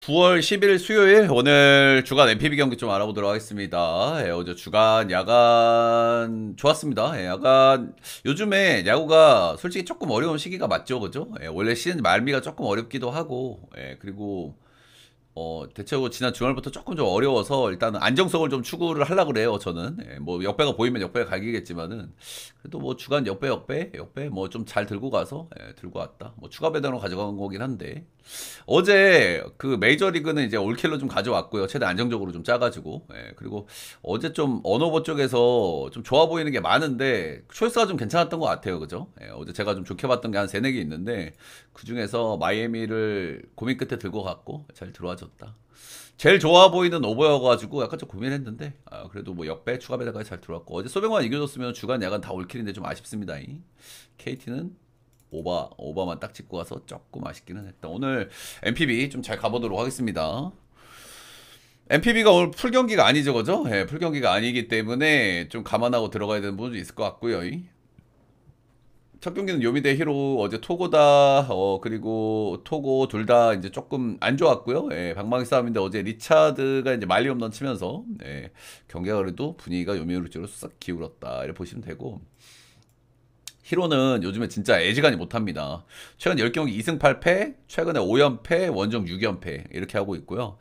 9월 10일 수요일 오늘 주간 MPB 경기 좀 알아보도록 하겠습니다. 어제 주간 야간 좋았습니다. 야간 요즘에 야구가 솔직히 조금 어려운 시기가 맞죠, 그죠? 원래 시즌 말미가 조금 어렵기도 하고 그리고 대체로 지난 주말부터 조금 좀 어려워서 일단은 안정성을 좀 추구를 하려고 그래요, 저는. 뭐 역배가 보이면 역배가 갈기겠지만은 그래도 뭐 주간 역배 뭐 좀 잘 들고 가서 들고 왔다. 뭐 추가 배당으로 가져간 거긴 한데 어제 그 메이저리그는 이제 올킬로 좀 가져왔고요. 최대 안정적으로 좀 짜가지고. 그리고 어제 좀 언어버 쪽에서 좀 좋아 보이는 게 많은데 초이스가 좀 괜찮았던 것 같아요. 그죠? 어제 제가 좀 좋게 봤던 게 한 세네 개 있는데 그 중에서 마이애미를 고민 끝에 들고 갔고 잘 들어와줬다. 제일 좋아 보이는 오버여가지고 약간 좀 고민했는데 그래도 뭐 역배 추가 배당까지 잘 들어왔고 어제 소병만 이겨줬으면 주간 야간 다 올킬인데 좀 아쉽습니다. KT는 오버만 딱 찍고 와서 조금 아쉽기는 했다. 오늘 MPB 좀 잘 가보도록 하겠습니다. MPB가 오늘 풀경기가 아니죠, 그죠? 풀경기가 아니기 때문에 좀 감안하고 들어가야 되는 부분도 있을 것 같고요. 첫 경기는 요미 대 히로 어제 토고다 그리고 토고 둘 다 이제 조금 안 좋았고요. 방망이 싸움인데 어제 리차드가 이제 말리 홈런 치면서 경기가 그래도 분위기가 요미우리 쪽으로 싹 기울었다 이렇게 보시면 되고 히로는 요즘에 진짜 애지간히 못합니다. 최근 10경기 2승 8패, 최근에 5연패, 원정 6연패 이렇게 하고 있고요.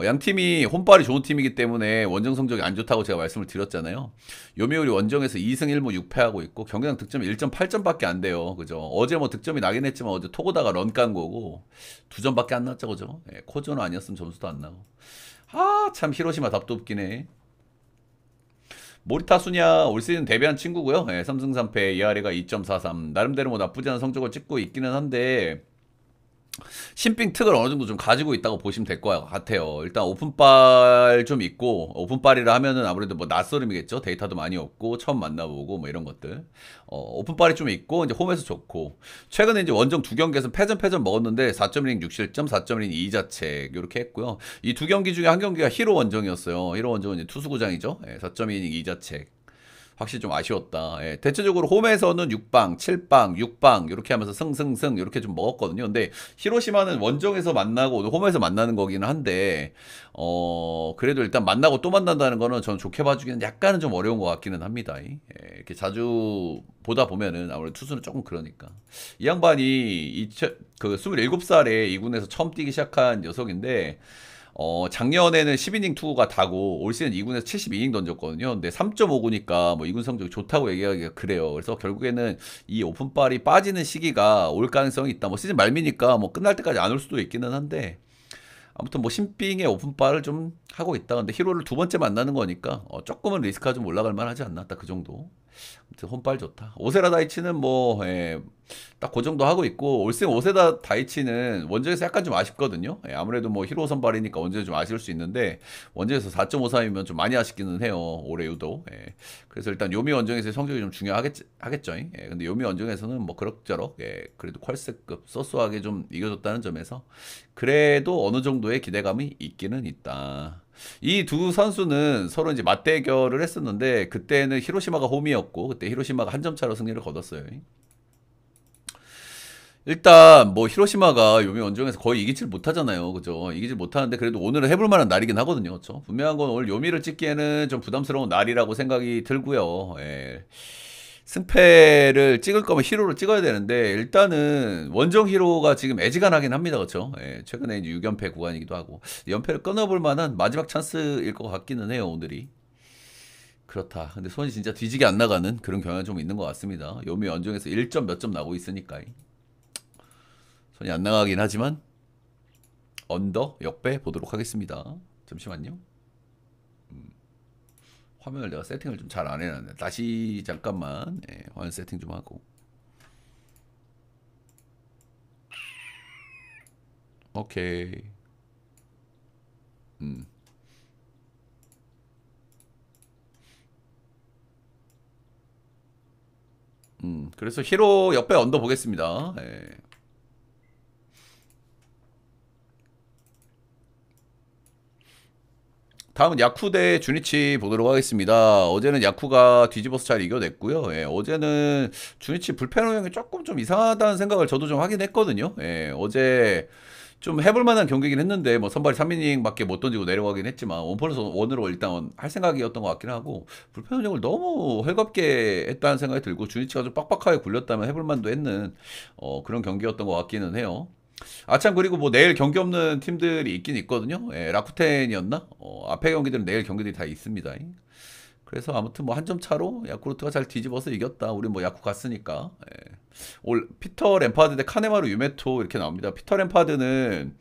양 팀이 홈발이 좋은 팀이기 때문에 원정 성적이 안 좋다고 제가 말씀을 드렸잖아요. 요미우리 원정에서 2승 1무 6패하고 있고 경기당 득점이 1.8점밖에 안 돼요. 그죠? 어제 뭐 득점이 나긴 했지만 어제 토고다가 런 깐 거고 2점밖에 안 났죠, 그죠? 코저는 아니었으면 점수도 안 나고. 참 히로시마 답도 없긴 해. 모리타 수냐 올 시즌 데뷔한 친구고요. 3승 3패 ERA가 2.43 나름대로 뭐 나쁘지 않은 성적을 찍고 있기는 한데 신빙 특을 어느 정도 좀 가지고 있다고 보시면 될 것 같아요. 일단 오픈빨 좀 있고 오픈빨이라 하면은 아무래도 뭐 낯설음이겠죠. 데이터도 많이 없고 처음 만나보고 뭐 이런 것들. 오픈빨이 좀 있고 이제 홈에서 좋고 최근에 이제 원정 두 경기에서 패전 먹었는데 4.1 6실점, 4.1 2자책 이렇게 했고요. 이 두 경기 중에 한 경기가 히로 원정이었어요. 히로 원정은 이제 투수구장이죠. 4.2 2자책. 확실히 좀 아쉬웠다. 대체적으로 홈에서는 6방, 7방, 6방 이렇게 하면서 승승승 이렇게 좀 먹었거든요. 근데 히로시마는 원정에서 만나고 홈에서 만나는 거기는 한데 그래도 일단 만나고 또 만난다는 거는 저는 좋게 봐주기는 약간은 좀 어려운 것 같기는 합니다. 이렇게 자주 보다 보면은 아무래도 투수는 조금 그러니까 이 양반이 그 27살에 2군에서 처음 뛰기 시작한 녀석인데 작년에는 10이닝 투구가 다고 올 시즌 2군에서 72이닝 던졌거든요. 근데 3.5구니까 뭐 2군 성적이 좋다고 얘기하기가 그래요. 그래서 결국에는 이 오픈발이 빠지는 시기가 올 가능성이 있다. 뭐 시즌 말미니까 뭐 끝날 때까지 안 올 수도 있기는 한데 아무튼 뭐 신빙의 오픈발을 좀 하고 있다. 근데 히로를 두 번째 만나는 거니까 조금은 리스크가 좀 올라갈 만하지 않나. 딱 그 정도. 아무튼 홈발 좋다. 오세라 다이치는 뭐 딱 그 정도 하고 있고 올생 오세다 다이치는 원정에서 약간 좀 아쉽거든요. 아무래도 뭐 히로 선발이니까 원정에 좀 아쉬울 수 있는데 원정에서 4.53이면 좀 많이 아쉽기는 해요. 올해 유도. 그래서 일단 요미 원정에서 성적이 좀 중요하겠죠. 근데 요미 원정에서는 뭐 그럭저럭 그래도 퀄스급 소소하게 좀 이겨줬다는 점에서 그래도 어느 정도의 기대감이 있기는 있다. 이 두 선수는 서로 이제 맞대결을 했었는데 그때는 히로시마가 홈이었고 그때 히로시마가 한 점 차로 승리를 거뒀어요. 일단 뭐 히로시마가 요미 원정에서 거의 이기질 못하잖아요. 그죠? 이기질 못하는데 그래도 오늘은 해볼 만한 날이긴 하거든요. 그렇죠? 분명한 건 오늘 요미를 찍기에는 좀 부담스러운 날이라고 생각이 들고요. 승패를 찍을 거면 히로를 찍어야 되는데 일단은 원정 히로가 지금 애지간하긴 합니다. 그렇죠? 최근에 이제 6연패 구간이기도 하고 연패를 끊어볼 만한 마지막 찬스일 것 같기는 해요. 오늘이. 그렇다. 근데 손이 진짜 뒤지게 안 나가는 그런 경향이 좀 있는 것 같습니다. 요미 원정에서 1점 몇 점 나고 있으니까. 손이 안 나가긴 하지만 언더 역배 보도록 하겠습니다. 잠시만요. 화면을 내가 세팅을 좀 잘 안 해놨네. 다시 잠깐만 화면 세팅 좀 하고. 오케이. 음. 그래서 히로 역배 언더 보겠습니다. 다음은 야쿠 대 주니치 보도록 하겠습니다. 어제는 야쿠가 뒤집어서 잘 이겨냈고요. 어제는 주니치 불펜 운영이 조금 좀 이상하다는 생각을 저도 좀 하긴 했거든요. 어제 좀 해볼 만한 경기긴 했는데 뭐 선발이 3이닝밖에 못 던지고 내려가긴 했지만 원플러스 원으로 일단 할 생각이었던 것 같긴 하고 불펜 운영을 너무 헐겁게 했다는 생각이 들고 주니치가 좀 빡빡하게 굴렸다면 해볼 만도 했는 그런 경기였던 것 같기는 해요. 아참 그리고 뭐 내일 경기 없는 팀들이 있긴 있거든요. 예, 라쿠텐이었나? 앞에 경기들은 내일 경기들이 다 있습니다. 그래서 아무튼 뭐 한 점 차로 야쿠르트가 잘 뒤집어서 이겼다. 우리 뭐 야쿠 갔으니까. 예. 올 피터 램파드 대 카네마루 유메토 이렇게 나옵니다. 피터 램파드는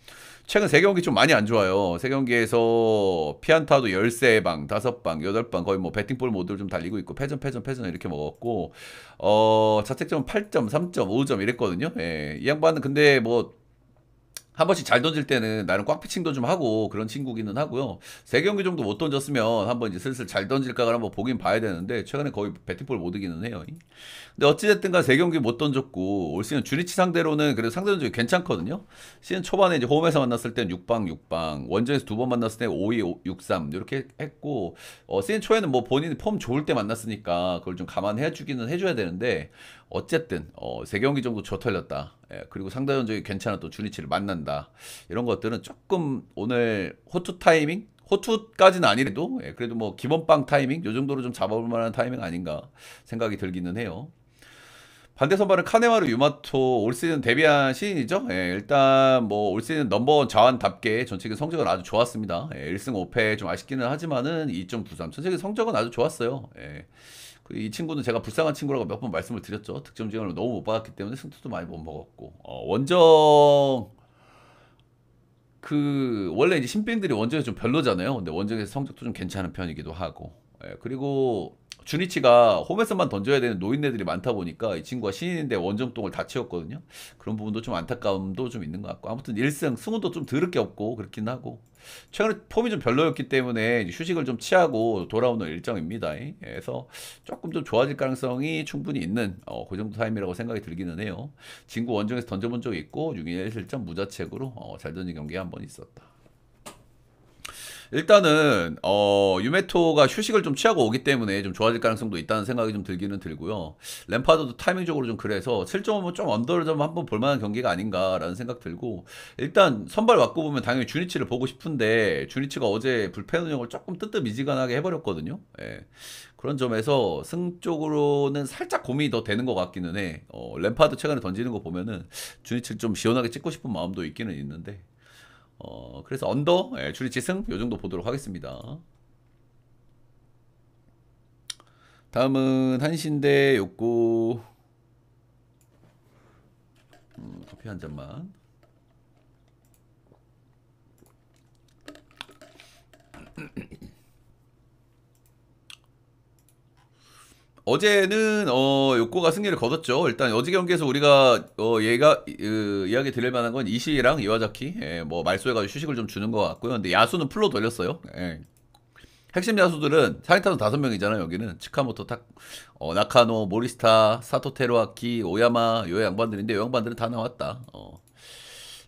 최근 3경기 좀 많이 안 좋아요. 3경기에서 피안타도 13방, 5방, 8방 거의 뭐 배팅볼 모드를 좀 달리고 있고 패전 이렇게 먹었고 자책점 8점, 3점, 5점 이랬거든요. 예. 이 양반은 근데 뭐 한 번씩 잘 던질 때는 나름 꽉 피칭도 좀 하고 그런 친구기는 하고요. 3경기 정도 못 던졌으면 한번 이제 슬슬 잘 던질까를 한번 보긴 봐야 되는데 최근에 거의 배팅볼 못 이기는 해요. 근데 어찌됐든가 3경기 못 던졌고 올 시즌 주니치 상대로는 그래도 상대 전적이 괜찮거든요. 시즌 초반에 이제 홈에서 만났을 땐 6방, 원정에서 2번 만났을 때 5-2, 6-3 이렇게 했고 시즌 초에는 뭐 본인이 폼 좋을 때 만났으니까 그걸 좀 감안해 주기는 해줘야 되는데 어쨌든 3경기 정도 저 털렸다. 예, 그리고 상대 전적이 괜찮아 또 주니치를 만난다. 이런 것들은 조금 오늘 호투 타이밍? 호투까지는 아니래도 예, 그래도 뭐 기본빵 타이밍 요 정도로 좀 잡아볼 만한 타이밍 아닌가 생각이 들기는 해요. 반대 선발은 카네마루 유마토 올 시즌 데뷔한 시즌이죠. 예, 일단 뭐 올 시즌 넘버원 자완답게 전체적인 성적은 아주 좋았습니다. 예, 1승 5패 좀 아쉽기는 하지만은 2.93 전체적인 성적은 아주 좋았어요. 예. 이 친구는 제가 불쌍한 친구라고 몇 번 말씀을 드렸죠. 득점 지원을 너무 못 받았기 때문에 승투도 많이 못 먹었고 원정 원래 이제 신병들이 원정에서 좀 별로잖아요. 근데 원정에서 성적도 좀 괜찮은 편이기도 하고 예, 그리고 주니치가 홈에서만 던져야 되는 노인네들이 많다 보니까 이 친구가 신인인데 원정동을 다 채웠거든요. 그런 부분도 좀 안타까움도 좀 있는 것 같고 아무튼 1승 승운도 좀 더럽게 없고 그렇긴 하고 최근에 폼이 좀 별로였기 때문에 휴식을 좀 취하고 돌아오는 일정입니다. 그래서 조금 좀 좋아질 가능성이 충분히 있는 그 정도 타임이라고 생각이 들기는 해요. 진구 원정에서 던져본 적이 있고 6인 1실점 무자책으로 잘 던진 경기가 한 번 있었다. 일단은 유메토가 휴식을 좀 취하고 오기 때문에 좀 좋아질 가능성도 있다는 생각이 좀 들기는 들고요. 램파드도 타이밍적으로 좀 그래서 7점은 좀 언더를 좀 한번 볼만한 경기가 아닌가라는 생각 들고 일단 선발 맞고 보면 당연히 주니치를 보고 싶은데 주니치가 어제 불펜 운영을 조금 뜨뜻미지근하게 해버렸거든요. 예. 그런 점에서 승 쪽으로는 살짝 고민이 더 되는 것 같기는 해. 램파드 최근에 던지는 거 보면은 주니치를 좀 시원하게 찍고 싶은 마음도 있기는 있는데 그래서 언더 주리치 승 요 정도 보도록 하겠습니다. 다음은 한신대 욕구 커피 한 잔만. 어제는 욕구가 승리를 거뒀죠. 일단 어제 경기에서 우리가 얘가 이야기 드릴 만한 건 이시랑 이와자키 뭐 말소해가지고 휴식을 좀 주는 것 같고요. 근데 야수는 풀로 돌렸어요. 핵심 야수들은 사이타는 5명이잖아요. 여기는 치카모토, 나카노, 모리스타, 사토 테루아키, 오야마 요 양반들인데 요 양반들은 다 나왔다.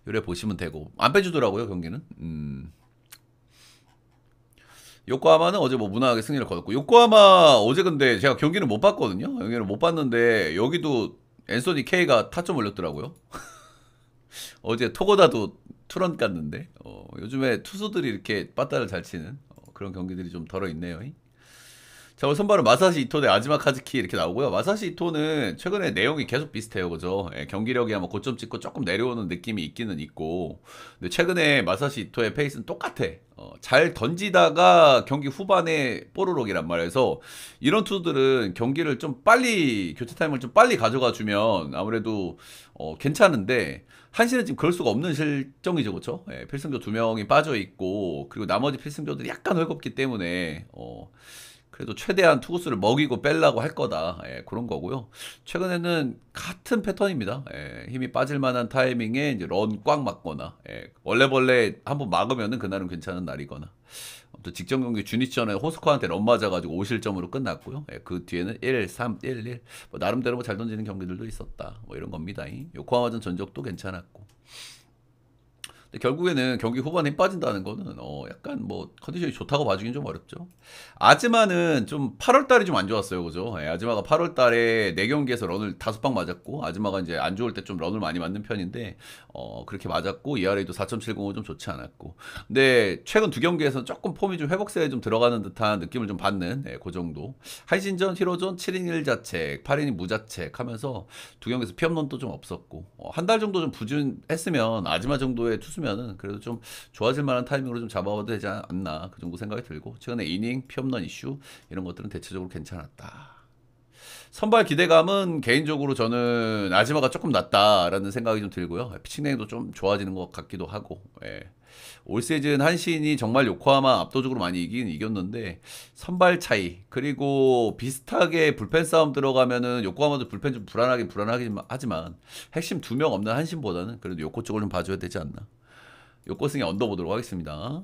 요래 보시면 되고 안 빼주더라고요 경기는. 요코하마는 어제 뭐 무난하게 승리를 거뒀고 요코하마 어제 근데 제가 경기는 못 봤거든요. 경기를 못 봤는데 여기도 앤소니 K가 타점 올렸더라고요. 어제 토고다도 투런 깠는데 요즘에 투수들이 이렇게 빠따를 잘 치는 그런 경기들이 좀 덜어 있네요. 자, 오늘 선발은 마사시 이토 대 아즈마 카즈키 이렇게 나오고요. 마사시 이토는 최근에 내용이 계속 비슷해요. 그죠? 경기력이 아마 고점 찍고 조금 내려오는 느낌이 있기는 있고. 근데 최근에 마사시 이토의 페이스는 똑같아. 잘 던지다가 경기 후반에 뽀로록이란 말이어서 이런 투수들은 경기를 좀 빨리, 교체 타임을 좀 빨리 가져가 주면 아무래도 괜찮은데 한시는 지금 그럴 수가 없는 실정이죠. 그쵸? 필승조 2명이 빠져있고 그리고 나머지 필승조들이 약간 헐겁기 때문에 그래도 최대한 투구수를 먹이고 빼려고 할 거다. 그런 거고요. 최근에는 같은 패턴입니다. 힘이 빠질 만한 타이밍에 이제 런 꽉 맞거나 원래벌레 한번 막으면은 그날은 괜찮은 날이거나 또 직전 경기 주니치전에 호스코한테 런 맞아가지고 5실점으로 끝났고요. 그 뒤에는 1, 3, 1, 1 뭐 나름대로 뭐 잘 던지는 경기들도 있었다. 뭐 이런 겁니다. 요코하마전 전적도 괜찮았고 결국에는 경기 후반에 힘 빠진다는 거는 약간 뭐 컨디션이 좋다고 봐주긴 좀 어렵죠. 아즈마는 좀 8월 달이 좀 안 좋았어요. 그죠? 예, 아즈마가 8월 달에 4경기에서 런을 5방 맞았고, 아즈마가 이제 안 좋을 때 좀 런을 많이 맞는 편인데 그렇게 맞았고, ERA도 4.70은 좀 좋지 않았고. 근데 최근 2경기에서 조금 폼이 좀 회복세에 좀 들어가는 듯한 느낌을 좀 받는 그 정도. 한신전, 히로전 7인 1자책, 8인 무자책 하면서 2경기에서 피업런도 좀 없었고, 한 달 정도 좀 부진했으면 아즈마 정도의 투수면은 그래도 좀 좋아질 만한 타이밍으로 좀 잡아봐도 되지 않나, 그 정도 생각이 들고, 최근에 이닝, 피업런 이슈 이런 것들은 대체적으로 괜찮았다. 선발 기대감은 개인적으로 저는 아즈마가 조금 낫다라는 생각이 좀 들고요. 피칭 내용도 좀 좋아지는 것 같기도 하고. 예. 올 시즌 한신이 정말 요코하마 압도적으로 많이 이긴 이겼는데 선발 차이, 그리고 비슷하게 불펜 싸움 들어가면은 요코하마도 불펜 좀 불안하긴 하지만 핵심 2명 없는 한신보다는 그래도 요코 쪽을 좀 봐줘야 되지 않나. 요코 승에 언더 보도록 하겠습니다.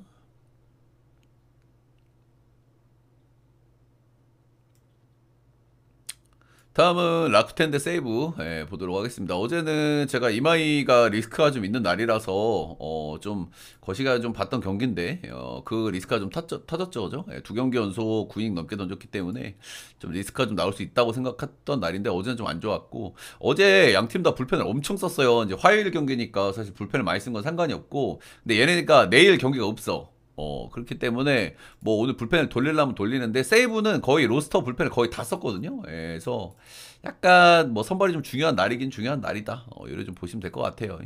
다음은 라쿠텐 대 세이브 보도록 하겠습니다. 어제는 제가 이마이가 리스크가 좀 있는 날이라서 좀 거시가 좀 봤던 경기인데 그 리스크가 좀 터졌죠, 그죠? 2경기 연속 9이닝 넘게 던졌기 때문에 좀 리스크가 좀 나올 수 있다고 생각했던 날인데 어제는 좀 안 좋았고, 어제 양 팀 다 불펜을 엄청 썼어요. 이제 화요일 경기니까 사실 불펜을 많이 쓴 건 상관이 없고, 근데 얘네니까 내일 경기가 없어. 그렇기 때문에 뭐 오늘 불펜을 돌리려면 돌리는데, 세이브는 거의 로스터 불펜을 거의 다 썼거든요. 그래서 약간 뭐 선발이 좀 중요한 날이긴 중요한 날이다. 이래 좀 보시면 될 것 같아요.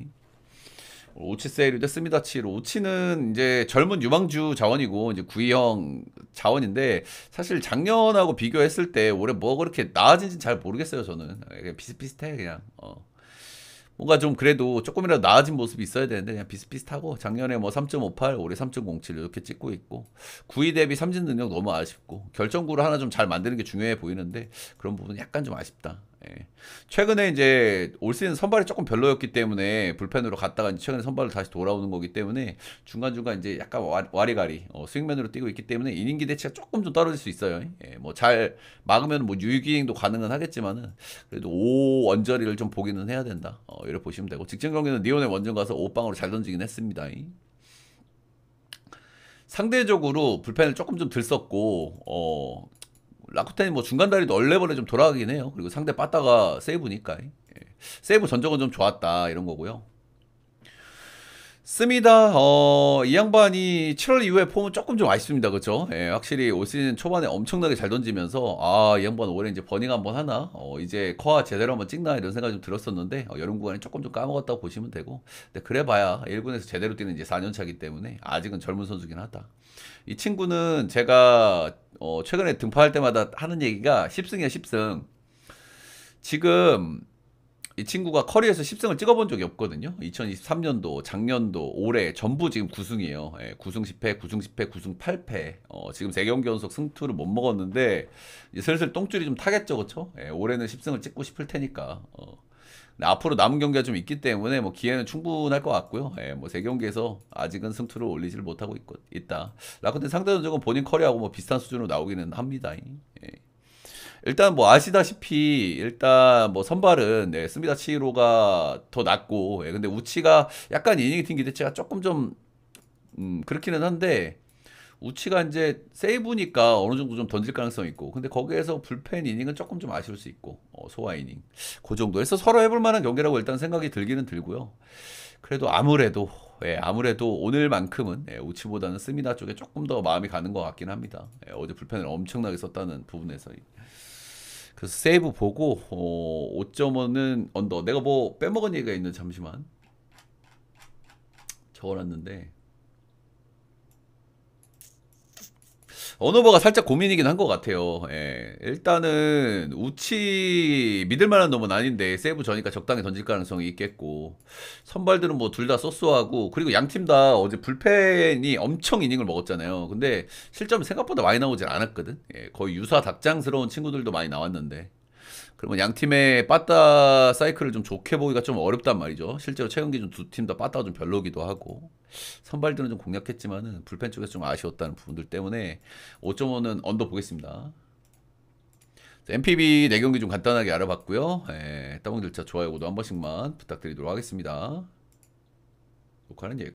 오치 세일이 됐습니다. 치로 오치는 이제 젊은 유망주 자원이고 이제 구이형 자원인데, 사실 작년하고 비교했을 때 올해 뭐 그렇게 나아진지는 잘 모르겠어요. 저는 그냥 비슷비슷해 그냥. 뭔가 좀 그래도 조금이라도 나아진 모습이 있어야 되는데 그냥 비슷비슷하고, 작년에 뭐 3.58, 올해 3.07 이렇게 찍고 있고, 구위 대비 삼진 능력 너무 아쉽고, 결정구를 하나 좀 잘 만드는 게 중요해 보이는데 그런 부분은 약간 좀 아쉽다. 최근에 이제 올 시즌 선발이 조금 별로였기 때문에 불펜으로 갔다가 이제 최근에 선발로 다시 돌아오는 거기 때문에 중간중간 이제 약간 와리가리 스윙맨으로 뛰고 있기 때문에 이닝 기대치가 조금 좀 떨어질 수 있어요. 뭐 잘 막으면 뭐 유기잉도 가능은 하겠지만은 그래도 5 원저리를 좀 보기는 해야 된다. 이렇게 보시면 되고, 직전 경기는 니온의 원정 가서 5방으로 잘 던지긴 했습니다. 상대적으로 불펜을 조금 좀 들 썼고, 라쿠텐이 뭐 중간 다리도 얼레벌레 좀 돌아가긴 해요. 그리고 상대 빠따가 세이브니까. 세이브 전적은 좀 좋았다 이런 거고요. 씁니다. 이 양반이 7월 이후에 폼은 조금 좀 아쉽습니다. 그쵸? 확실히 올 시즌 초반에 엄청나게 잘 던지면서, 이 양반 올해 이제 버닝 한번 하나? 이제 커아 제대로 한번 찍나? 이런 생각이 좀 들었었는데, 여름 구간에 조금 좀 까먹었다고 보시면 되고, 근데 그래 봐야 1군에서 제대로 뛰는 이제 4년 차기 때문에 아직은 젊은 선수긴 하다. 이 친구는 제가, 최근에 등판할 때마다 하는 얘기가 10승이야, 10승. 지금, 이 친구가 커리어에서 10승을 찍어본 적이 없거든요. 2023년도, 작년도, 올해 전부 지금 9승이에요. 9승 10패, 9승 10패, 9승 8패. 지금 3경기 연속 승투를 못 먹었는데 이제 슬슬 똥줄이 좀 타겠죠, 그렇죠? 올해는 10승을 찍고 싶을 테니까. 근데 앞으로 남은 경기가 좀 있기 때문에 뭐 기회는 충분할 것 같고요. 뭐 3경기에서 아직은 승투를 올리지를 못하고 있다. 라컨텐 상대 전적은 본인 커리어하고 뭐 비슷한 수준으로 나오기는 합니다. 일단 뭐 아시다시피 일단 뭐 선발은 스미다 치히로가 더 낫고, 근데 우치가 약간 이닝 팀 기대치가 조금 좀 그렇기는 한데, 우치가 이제 세이브니까 어느 정도 좀 던질 가능성이 있고, 근데 거기에서 불펜 이닝은 조금 좀 아쉬울 수 있고, 소화 이닝 그 정도에서 서로 해볼 만한 경기라고 일단 생각이 들기는 들고요. 그래도 아무래도 오늘만큼은 우치보다는 스미다 쪽에 조금 더 마음이 가는 것 같긴 합니다. 어제 불펜을 엄청나게 썼다는 부분에서. 그래서 세이브 보고 5.5는 언더. 내가 뭐 빼먹은 얘기가 있는, 잠시만 적어놨는데, 언어버가 살짝 고민이긴 한 것 같아요. 일단은 우치 믿을 만한 놈은 아닌데 세이브 저니까 적당히 던질 가능성이 있겠고, 선발들은 뭐 둘 다 소스하고, 그리고 양 팀 다 어제 불펜이 엄청 이닝을 먹었잖아요. 근데 실점이 생각보다 많이 나오질 않았거든. 거의 유사 닭장스러운 친구들도 많이 나왔는데, 그러면 양 팀의 빠따 사이클을 좀 좋게 보기가 좀 어렵단 말이죠. 실제로 최근 기준 두 팀 다 빠따가 좀 별로기도 하고, 선발들은 좀 공략했지만은 불펜 쪽에서 좀 아쉬웠다는 부분들 때문에 5.5는 언더 보겠습니다. MPB 4경기 좀 간단하게 알아봤고요. 따봉들자 좋아요, 구독 한 번씩만 부탁드리도록 하겠습니다. 녹화는 여기까지.